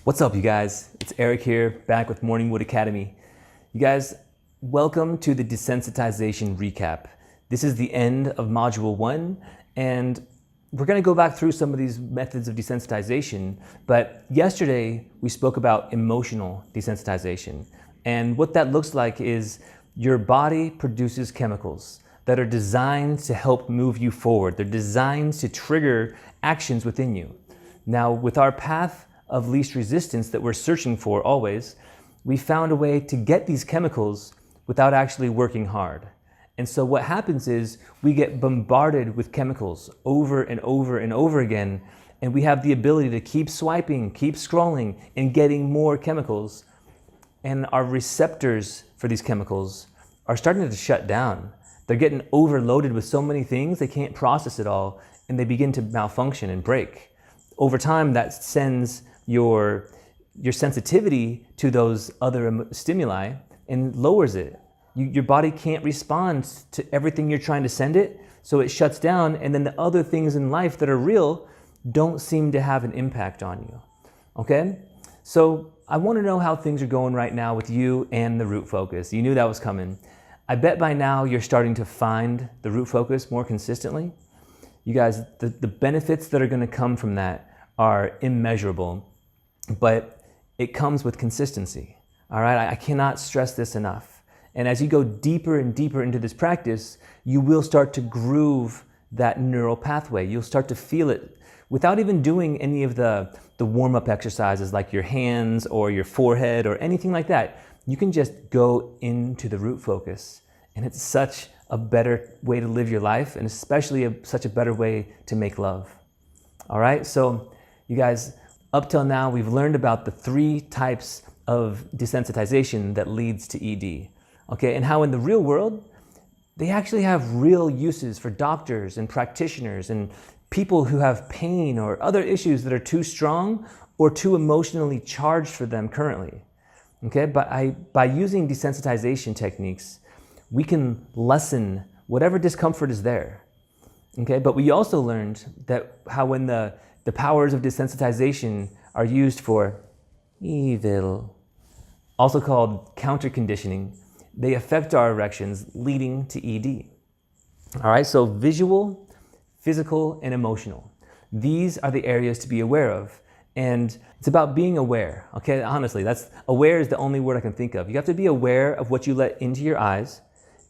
What's up, you guys? It's Eric here, back with Morningwood Academy. You guys, welcome to the Desensitization recap. This is the end of Module 1, and we're going to go back through some of these methods of desensitization, but yesterday we spoke about emotional desensitization. And what that looks like is your body produces chemicals that are designed to help move you forward. They're designed to trigger actions within you. Now, with our path of least resistance that we're searching for always, we found a way to get these chemicals without actually working hard. And so what happens is we get bombarded with chemicals over and over and over again, and we have the ability to keep swiping, keep scrolling, and getting more chemicals. And our receptors for these chemicals are starting to shut down. They're getting overloaded with so many things, they can't process it all, and they begin to malfunction and break. Over time, that sends your sensitivity to those other stimuli and lowers it. Your body can't respond to everything you're trying to send it, so it shuts down, and then the other things in life that are real don't seem to have an impact on you. Okay? So I want to know how things are going right now with you and the root focus. You knew that was coming. I bet by now you're starting to find the root focus more consistently. You guys, the benefits that are going to come from that are immeasurable, but it comes with consistency. All right, I cannot stress this enough. And as you go deeper and deeper into this practice, you will start to groove that neural pathway. You'll start to feel it without even doing any of the warm-up exercises like your hands or your forehead or anything like that. You can just go into the root focus, and it's such a better way to live your life, and especially such a better way to make love. All right, so you guys, up till now, we've learned about the 3 types of desensitization that leads to ED, okay? And how in the real world, they actually have real uses for doctors and practitioners and people who have pain or other issues that are too strong or too emotionally charged for them currently, okay? But by using desensitization techniques, we can lessen whatever discomfort is there, okay? But we also learned that how when the powers of desensitization are used for evil, also called counter-conditioning, they affect our erections, leading to ED. All right, so visual, physical, and emotional. These are the areas to be aware of. And it's about being aware, okay? Honestly, aware is the only word I can think of. You have to be aware of what you let into your eyes,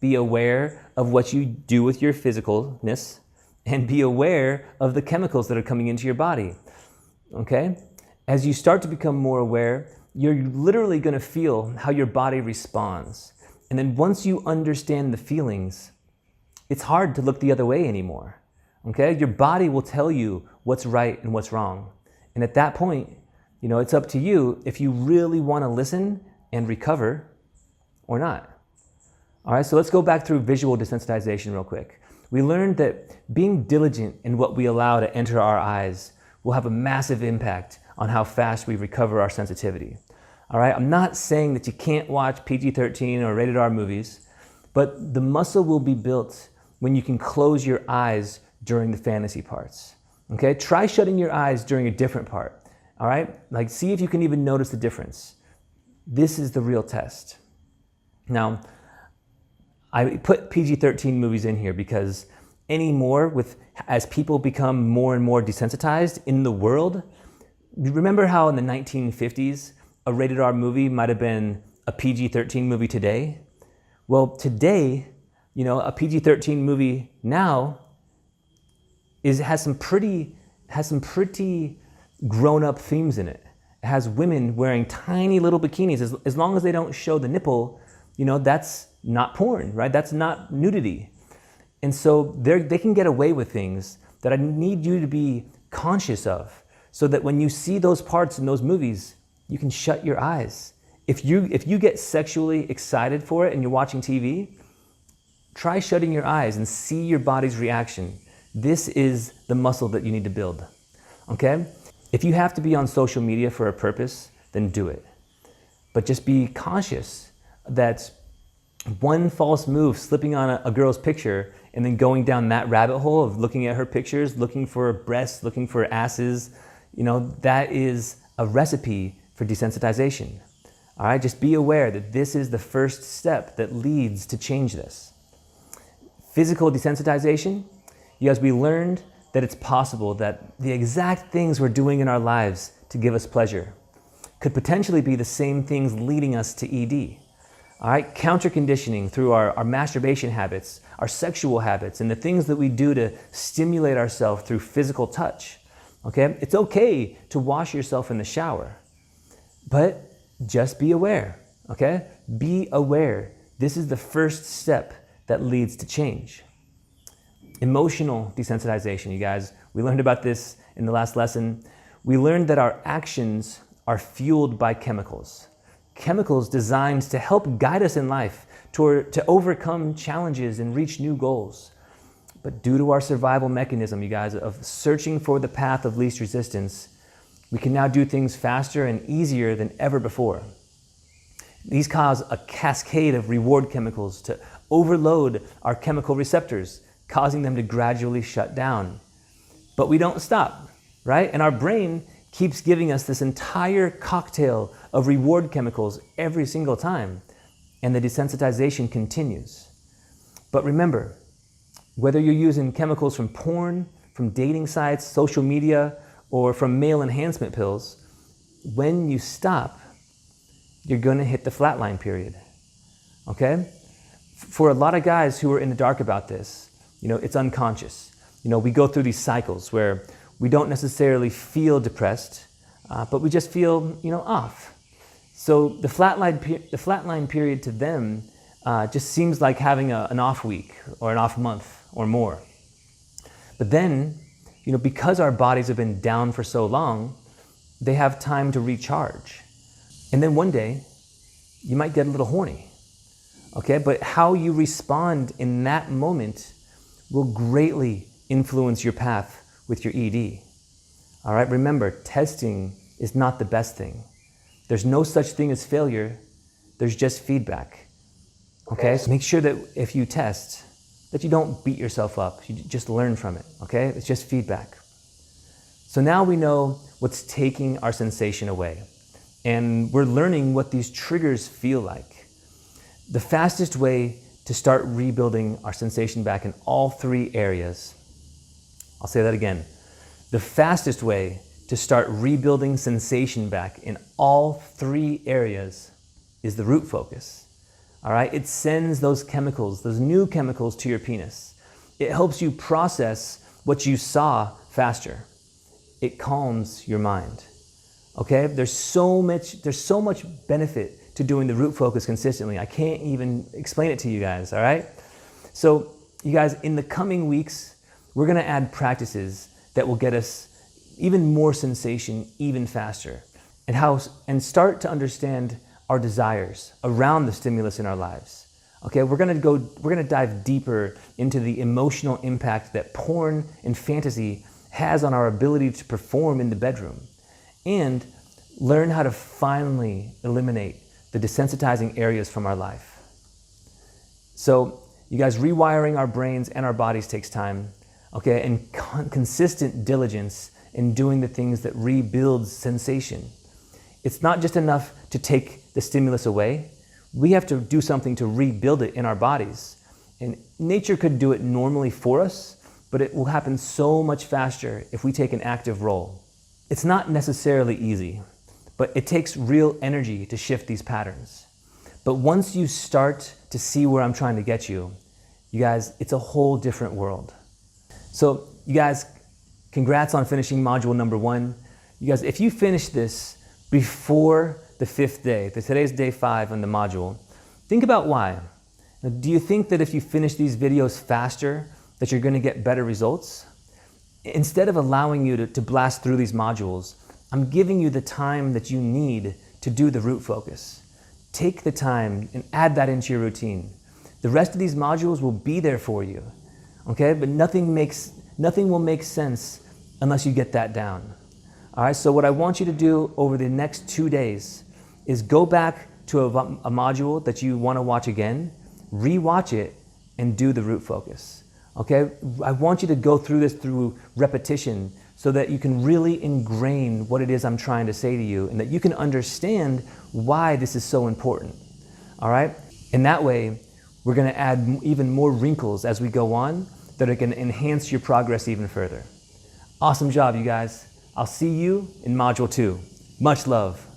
be aware of what you do with your physicalness, and be aware of the chemicals that are coming into your body, okay? As you start to become more aware, you're literally going to feel how your body responds. And then once you understand the feelings, it's hard to look the other way anymore, okay? Your body will tell you what's right and what's wrong. And at that point, it's up to you if you really want to listen and recover or not. All right, so let's go back through visual desensitization real quick. We learned that being diligent in what we allow to enter our eyes will have a massive impact on how fast we recover our sensitivity. All right, I'm not saying that you can't watch PG-13 or rated R movies, but the muscle will be built when you can close your eyes during the fantasy parts. Okay, try shutting your eyes during a different part. All right, like see if you can even notice the difference. This is the real test. Now, I put PG-13 movies in here because anymore, as people become more and more desensitized in the world, remember how in the 1950s, a rated R movie might have been a PG-13 movie today? Well, today, a PG-13 movie now has some pretty grown-up themes in it. It has women wearing tiny little bikinis. As long as they don't show the nipple, that's not porn, right? That's not nudity. And so they can get away with things that I need you to be conscious of, so that when you see those parts in those movies, you can shut your eyes. If you get sexually excited for it and you're watching TV, try shutting your eyes and see your body's reaction. This is the muscle that you need to build, okay? If you have to be on social media for a purpose, then do it. But just be conscious that one false move, slipping on a girl's picture and then going down that rabbit hole of looking at her pictures, looking for breasts, looking for asses, that is a recipe for desensitization. All right, just be aware that this is the first step that leads to change this. Physical desensitization, you guys, we learned that it's possible that the exact things we're doing in our lives to give us pleasure could potentially be the same things leading us to ED. All right, counter-conditioning through our masturbation habits, our sexual habits, and the things that we do to stimulate ourselves through physical touch. Okay, it's okay to wash yourself in the shower, but just be aware, okay? Be aware. This is the first step that leads to change. Emotional desensitization, you guys. We learned about this in the last lesson. We learned that our actions are fueled by chemicals. Chemicals designed to help guide us in life to overcome challenges and reach new goals. But due to our survival mechanism, you guys, of searching for the path of least resistance, we can now do things faster and easier than ever before. These cause a cascade of reward chemicals to overload our chemical receptors, causing them to gradually shut down. But we don't stop, right? And our brain keeps giving us this entire cocktail of reward chemicals every single time, and the desensitization continues. But remember, whether you're using chemicals from porn, from dating sites, social media, or from male enhancement pills, when you stop, you're gonna hit the flatline period, okay? For a lot of guys who are in the dark about this, it's unconscious. We go through these cycles where we don't necessarily feel depressed, but we just feel, off. So the flatline period to them just seems like having an off week or an off month or more. But then, because our bodies have been down for so long, they have time to recharge. And then one day, you might get a little horny, okay? But how you respond in that moment will greatly influence your path with your ED. All right, remember, testing is not the best thing. There's no such thing as failure, there's just feedback, okay? So make sure that if you test, that you don't beat yourself up, you just learn from it, okay? It's just feedback. So now we know what's taking our sensation away, and we're learning what these triggers feel like. The fastest way to start rebuilding our sensation back in all three areas, I'll say that again. The fastest way to start rebuilding sensation back in all three areas is the root focus. All right, it sends those chemicals, those new chemicals to your penis. It helps you process what you saw faster. It calms your mind. Okay, there's so much benefit to doing the root focus consistently. I can't even explain it to you guys, all right? So you guys, in the coming weeks, we're gonna add practices that will get us even more sensation, even faster, and start to understand our desires around the stimulus in our lives. Okay, we're gonna dive deeper into the emotional impact that porn and fantasy has on our ability to perform in the bedroom, and learn how to finally eliminate the desensitizing areas from our life. So, you guys, rewiring our brains and our bodies takes time, okay, and consistent diligence in doing the things that rebuilds sensation. It's not just enough to take the stimulus away. We have to do something to rebuild it in our bodies. And nature could do it normally for us, but it will happen so much faster if we take an active role. It's not necessarily easy, but it takes real energy to shift these patterns. But once you start to see where I'm trying to get you, you guys, it's a whole different world. So you guys, congrats on finishing module number 1. You guys, if you finish this before the 5th day, today's day 5 on the module, think about why. Now, do you think that if you finish these videos faster, that you're gonna get better results? Instead of allowing you to blast through these modules, I'm giving you the time that you need to do the root focus. Take the time and add that into your routine. The rest of these modules will be there for you, okay? But nothing will make sense unless you get that down. All right, so what I want you to do over the next 2 days is go back to a module that you want to watch again, re-watch it, and do the root focus. Okay, I want you to go through this through repetition so that you can really ingrain what it is I'm trying to say to you and that you can understand why this is so important. All right? And that way, we're going to add even more wrinkles as we go on that are going to enhance your progress even further. Awesome job, you guys. I'll see you in Module 2. Much love.